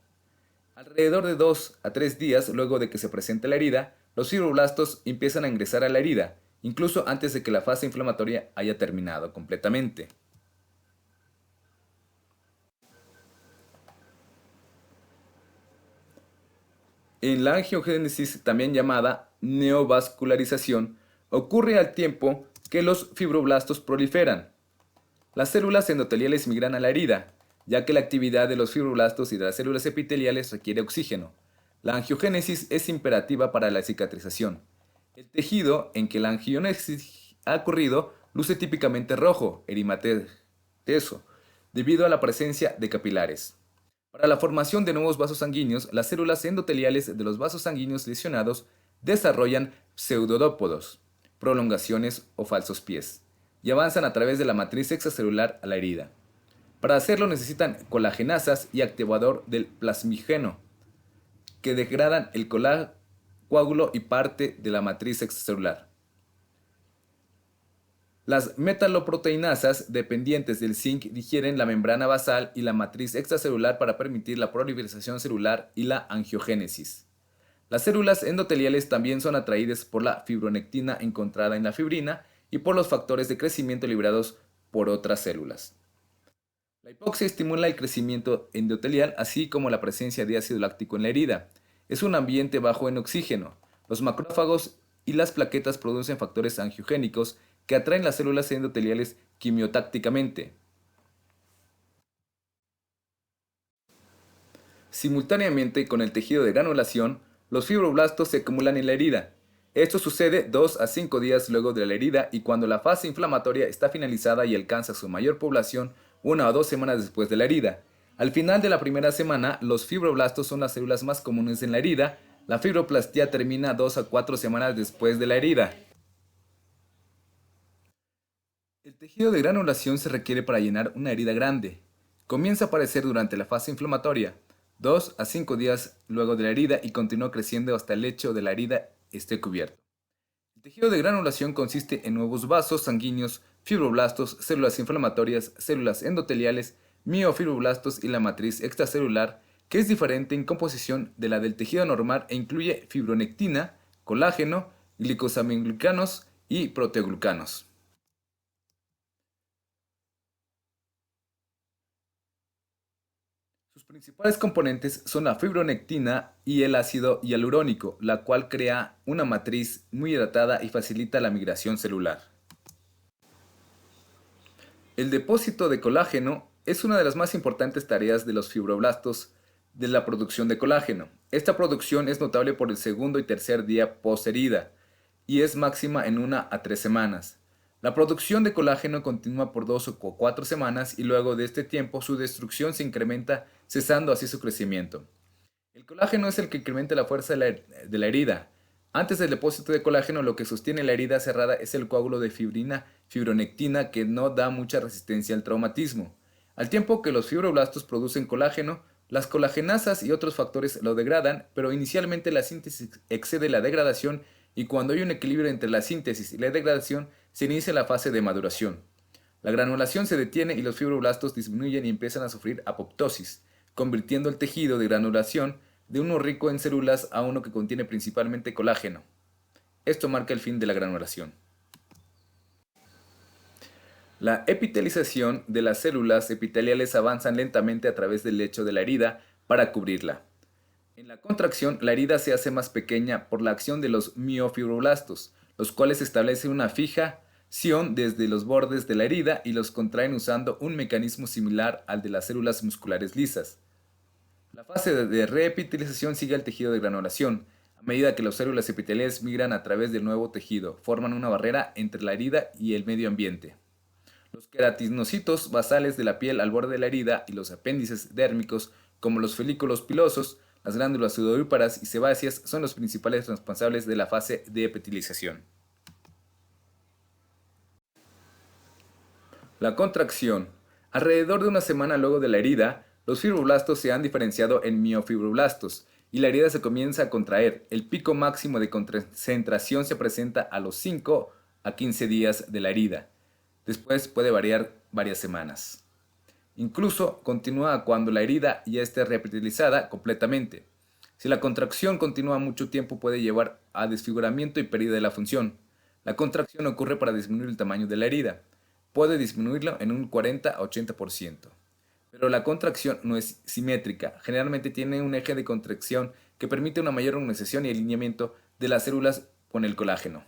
Alrededor de 2 a 3 días luego de que se presente la herida, los fibroblastos empiezan a ingresar a la herida, incluso antes de que la fase inflamatoria haya terminado completamente. En la angiogénesis, también llamada neovascularización, ocurre al tiempo que los fibroblastos proliferan. Las células endoteliales migran a la herida, ya que la actividad de los fibroblastos y de las células epiteliales requiere oxígeno. La angiogénesis es imperativa para la cicatrización. El tejido en que la angiogénesis ha ocurrido luce típicamente rojo, erimatoso, debido a la presencia de capilares. Para la formación de nuevos vasos sanguíneos, las células endoteliales de los vasos sanguíneos lesionados desarrollan pseudodópodos, prolongaciones o falsos pies, y avanzan a través de la matriz extracelular a la herida. Para hacerlo necesitan colagenasas y activador del plasmígeno, que degradan el coágulo y parte de la matriz extracelular. Las metaloproteinasas dependientes del zinc digieren la membrana basal y la matriz extracelular para permitir la proliferación celular y la angiogénesis. Las células endoteliales también son atraídas por la fibronectina encontrada en la fibrina y por los factores de crecimiento liberados por otras células. La hipoxia estimula el crecimiento endotelial, así como la presencia de ácido láctico en la herida. Es un ambiente bajo en oxígeno. Los macrófagos y las plaquetas producen factores angiogénicos que atraen las células endoteliales quimiotácticamente. Simultáneamente con el tejido de granulación, los fibroblastos se acumulan en la herida. Esto sucede 2 a 5 días luego de la herida y cuando la fase inflamatoria está finalizada y alcanza su mayor población 1 o 2 semanas después de la herida. Al final de la primera semana, los fibroblastos son las células más comunes en la herida. La fibroplastia termina 2 a 4 semanas después de la herida. El tejido de granulación se requiere para llenar una herida grande. Comienza a aparecer durante la fase inflamatoria, 2 a 5 días luego de la herida y continúa creciendo hasta el lecho de la herida esté cubierto. El tejido de granulación consiste en nuevos vasos sanguíneos, fibroblastos, células inflamatorias, células endoteliales, miofibroblastos y la matriz extracelular, que es diferente en composición de la del tejido normal e incluye fibronectina, colágeno, glicosaminoglicanos y proteoglucanos. Sus principales componentes son la fibronectina y el ácido hialurónico, la cual crea una matriz muy hidratada y facilita la migración celular. El depósito de colágeno es una de las más importantes tareas de los fibroblastos de la producción de colágeno. Esta producción es notable por el segundo y tercer día post-herida y es máxima en 1 a 3 semanas. La producción de colágeno continúa por 2 o 4 semanas y luego de este tiempo su destrucción se incrementa, cesando así su crecimiento. El colágeno es el que incrementa la fuerza de la herida. Antes del depósito de colágeno, lo que sostiene la herida cerrada es el coágulo de fibronectina que no da mucha resistencia al traumatismo. Al tiempo que los fibroblastos producen colágeno, las colagenasas y otros factores lo degradan, pero inicialmente la síntesis excede la degradación y cuando hay un equilibrio entre la síntesis y la degradación, se inicia la fase de maduración. La granulación se detiene y los fibroblastos disminuyen y empiezan a sufrir apoptosis, convirtiendo el tejido de granulación de uno rico en células a uno que contiene principalmente colágeno. Esto marca el fin de la granulación. La epitelización de las células epiteliales avanzan lentamente a través del lecho de la herida para cubrirla. En la contracción, la herida se hace más pequeña por la acción de los miofibroblastos, los cuales establecen una fijación desde los bordes de la herida y los contraen usando un mecanismo similar al de las células musculares lisas. La fase de reepitelización sigue al tejido de granulación. A medida que las células epiteliales migran a través del nuevo tejido, forman una barrera entre la herida y el medio ambiente. Los queratinocitos basales de la piel al borde de la herida y los apéndices dérmicos, como los folículos pilosos, las glándulas sudoríparas y sebáceas, son los principales responsables de la fase de epitelización. La contracción. Alrededor de una semana luego de la herida, los fibroblastos se han diferenciado en miofibroblastos y la herida se comienza a contraer. El pico máximo de concentración se presenta a los 5 a 15 días de la herida. Después puede variar varias semanas. Incluso continúa cuando la herida ya esté reepitelizada completamente. Si la contracción continúa mucho tiempo puede llevar a desfiguramiento y pérdida de la función. La contracción ocurre para disminuir el tamaño de la herida. Puede disminuirlo en un 40 a 80%. Pero la contracción no es simétrica. Generalmente tiene un eje de contracción que permite una mayor organización y alineamiento de las células con el colágeno.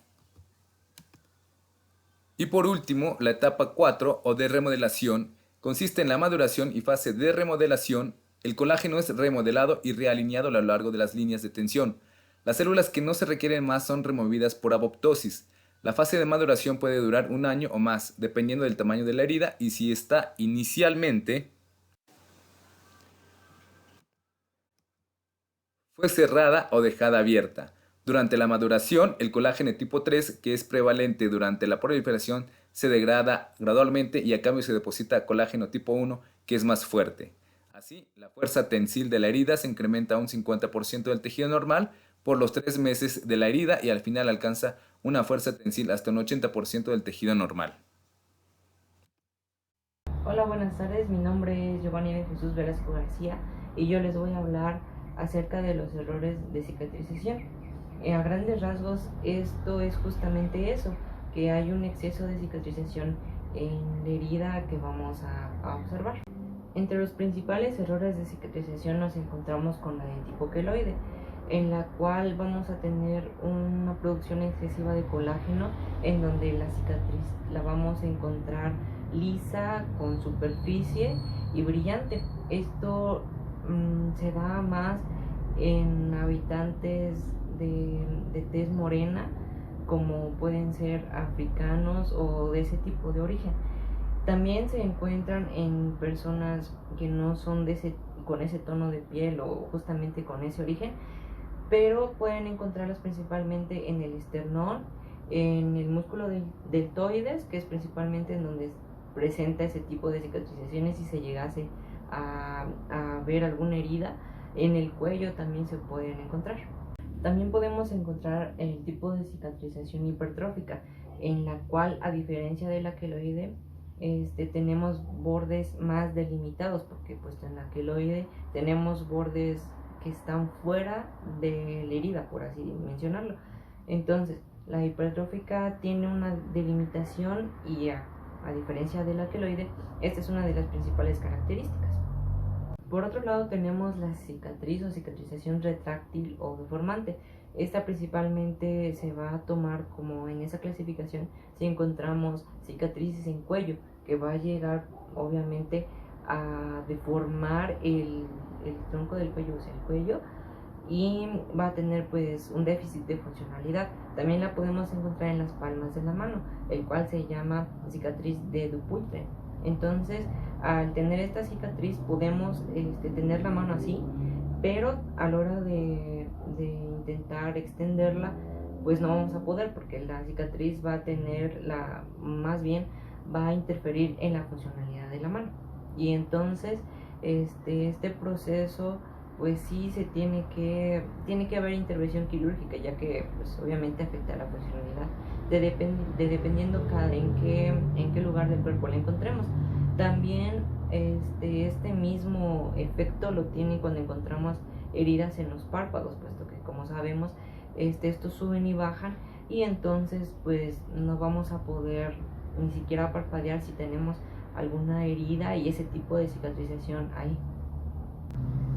Y por último, la etapa 4 o de remodelación consiste en la maduración y fase de remodelación. El colágeno es remodelado y realineado a lo largo de las líneas de tensión. Las células que no se requieren más son removidas por apoptosis. La fase de maduración puede durar un año o más, dependiendo del tamaño de la herida y si está inicialmente fue cerrada o dejada abierta. Durante la maduración, el colágeno tipo 3, que es prevalente durante la proliferación, se degrada gradualmente y a cambio se deposita colágeno tipo 1, que es más fuerte. Así, la fuerza tensil de la herida se incrementa a un 50% del tejido normal por los 3 meses de la herida y al final alcanza una fuerza tensil hasta un 80% del tejido normal. Hola, buenas tardes. Mi nombre es Giovanni de Jesús Velasco García y yo les voy a hablar acerca de los errores de cicatrización. A grandes rasgos, esto es justamente eso, que hay un exceso de cicatrización en la herida que vamos a observar. Entre los principales errores de cicatrización nos encontramos con la dentipo queloide, en la cual vamos a tener una producción excesiva de colágeno, en donde la cicatriz la vamos a encontrar lisa, con superficie y brillante. Esto se da más en habitantes de tez morena, como pueden ser africanos o de ese tipo de origen. También se encuentran en personas que no son con ese tono de piel o justamente con ese origen, pero pueden encontrarlas principalmente en el esternón, en el músculo deltoides, que es principalmente en donde presenta ese tipo de cicatrizaciones si se llegase a ver alguna herida. En el cuello también se pueden encontrar. También podemos encontrar el tipo de cicatrización hipertrófica, en la cual, a diferencia de la queloide, tenemos bordes más delimitados, porque pues en la queloide tenemos bordes que están fuera de la herida, por así mencionarlo. Entonces, la hipertrófica tiene una delimitación y a diferencia de la queloide, esta es una de las principales características. Por otro lado, tenemos la cicatriz o cicatrización retráctil o deformante. Esta principalmente se va a tomar como en esa clasificación si encontramos cicatrices en cuello, que va a llegar obviamente a deformar el tronco del cuello, o sea, el cuello, y va a tener pues un déficit de funcionalidad. También la podemos encontrar en las palmas de la mano, el cual se llama cicatriz de Dupuytren. Entonces, al tener esta cicatriz podemos tener la mano así, pero a la hora de intentar extenderla, pues no vamos a poder, porque la cicatriz va a tener más bien va a interferir en la funcionalidad de la mano. Y entonces este proceso pues sí se tiene que haber intervención quirúrgica, ya que pues obviamente afecta a la funcionalidad dependiendo en qué lugar del cuerpo la encontremos. También este mismo efecto lo tiene cuando encontramos heridas en los párpados, puesto que, como sabemos, estos suben y bajan, y entonces pues no vamos a poder ni siquiera parpadear si tenemos alguna herida y ese tipo de cicatrización ahí.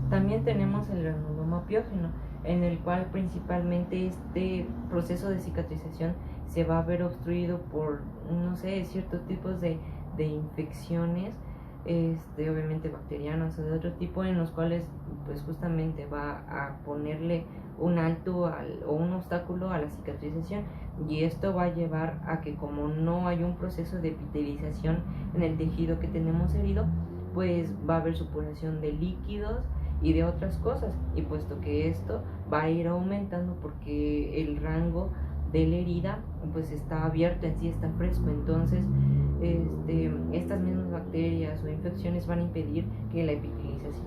También tenemos el granuloma piógeno, en el cual principalmente este proceso de cicatrización se va a ver obstruido por, no sé, ciertos tipos de infecciones, obviamente bacterianas o de otro tipo, en los cuales pues justamente va a ponerle un alto o un obstáculo a la cicatrización, y esto va a llevar a que, como no hay un proceso de epitelización en el tejido que tenemos herido, pues va a haber supuración de líquidos y de otras cosas, y puesto que esto va a ir aumentando porque el rango de la herida pues está abierto en sí, está fresco, entonces estas mismas bacterias o infecciones van a impedir que la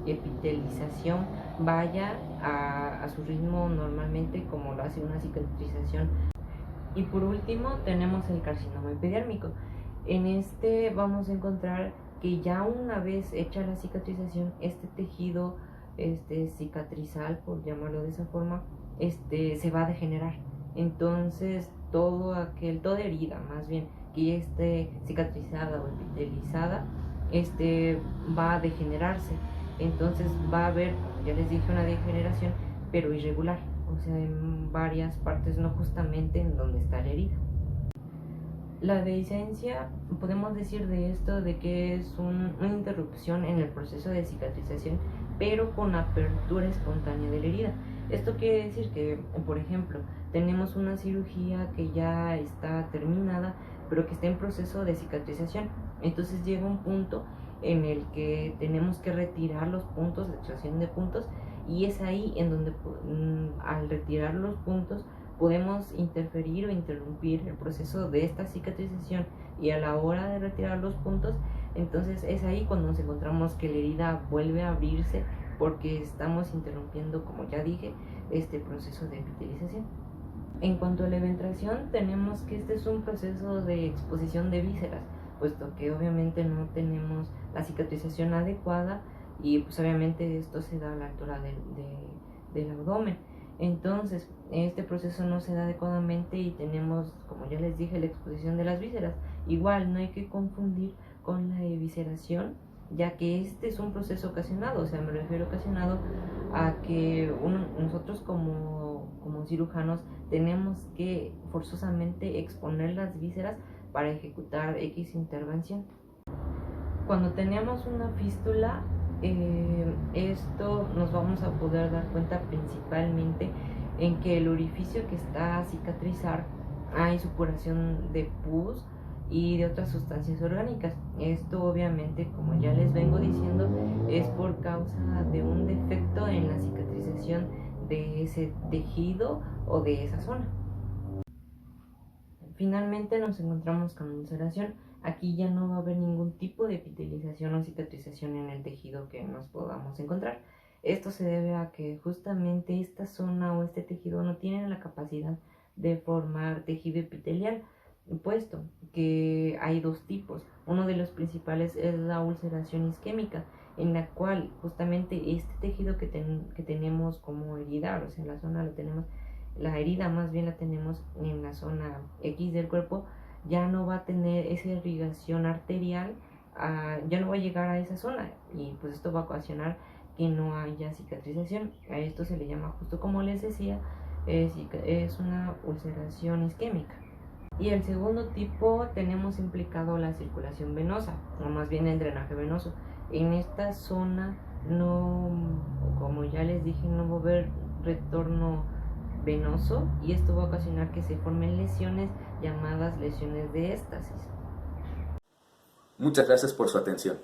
epitelización vaya a su ritmo normalmente como lo hace una cicatrización. Y por último tenemos el carcinoma epidérmico. En este vamos a encontrar que ya una vez hecha la cicatrización, este tejido cicatrizal, por llamarlo de esa forma, se va a degenerar. Entonces toda herida más bien que ya esté cicatrizada o epitelizada, va a degenerarse. Entonces va a haber, como ya les dije, una degeneración, pero irregular, o sea, en varias partes, no justamente en donde está la herida. La dehiscencia, podemos decir de esto de que es una interrupción en el proceso de cicatrización, pero con apertura espontánea de la herida. Esto quiere decir que, por ejemplo, tenemos una cirugía que ya está terminada, pero que está en proceso de cicatrización. Entonces llega un punto en el que tenemos que retirar los puntos, la extracción de puntos, y es ahí en donde al retirar los puntos podemos interferir o interrumpir el proceso de esta cicatrización, y a la hora de retirar los puntos, entonces es ahí cuando nos encontramos que la herida vuelve a abrirse porque estamos interrumpiendo, como ya dije, este proceso de epitelización. En cuanto a la eventración, tenemos que este es un proceso de exposición de vísceras, puesto que obviamente no tenemos la cicatrización adecuada, y pues obviamente esto se da a la altura del abdomen. Entonces este proceso no se da adecuadamente y tenemos, como ya les dije, la exposición de las vísceras. Igual no hay que confundir con la evisceración, ya que este es un proceso ocasionado, o sea, me refiero ocasionado a que nosotros como cirujanos tenemos que forzosamente exponer las vísceras para ejecutar X intervención. Cuando tenemos una fístula, esto nos vamos a poder dar cuenta principalmente en que el orificio que está a cicatrizar hay supuración de pus y de otras sustancias orgánicas. Esto obviamente, como ya les vengo diciendo, es por causa de un defecto en la cicatrización de ese tejido o de esa zona. Finalmente nos encontramos con ulceración. Aquí ya no va a haber ningún tipo de epitelización o cicatrización en el tejido que nos podamos encontrar. Esto se debe a que justamente esta zona o este tejido no tiene la capacidad de formar tejido epitelial, puesto que hay dos tipos. Uno de los principales es la ulceración isquémica, en la cual justamente este tejido que tenemos como herida, o sea, la zona la herida más bien la tenemos en la zona X del cuerpo, ya no va a tener esa irrigación arterial, ya no va a llegar a esa zona, y pues esto va a ocasionar que no haya cicatrización. A esto se le llama, justo como les decía, es una ulceración isquémica. Y el segundo tipo tenemos implicado la circulación venosa, o más bien el drenaje venoso. En esta zona no, como ya les dije, no va a haber retorno venoso, y esto va a ocasionar que se formen lesiones llamadas lesiones de éstasis. Muchas gracias por su atención.